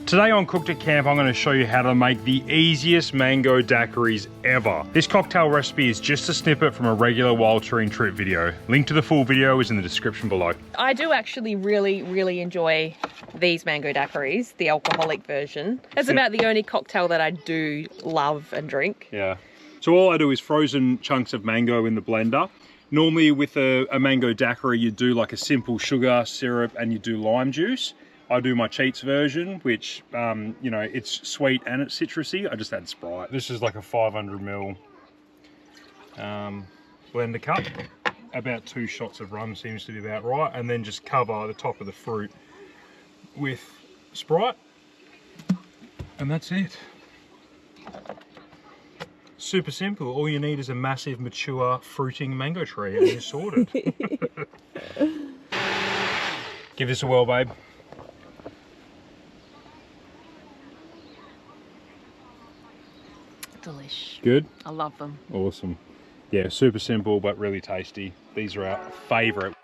Today on Cooked at Camp, I'm going to show you how to make the easiest mango daiquiris ever. This cocktail recipe is just a snippet from a regular wild touring trip video. Link to the full video is in the description below. I do actually really enjoy these mango daiquiris, the alcoholic version. That's about the only cocktail that I do love and drink. Yeah. So all I do is frozen chunks of mango in the blender. Normally with a mango daiquiri, you do like a simple sugar syrup and you do lime juice. I do my cheats version, which, you know, it's sweet and it's citrusy. I just add Sprite. This is like a 500ml blender cup. About 2 shots of rum seems to be about right. And then just cover the top of the fruit with Sprite. And that's it. Super simple. All you need is a massive, mature, fruiting mango tree and you're sorted. Give this a whirl, babe. Delish. Good? I love them. Awesome. Yeah, super simple but really tasty. These are our favourite.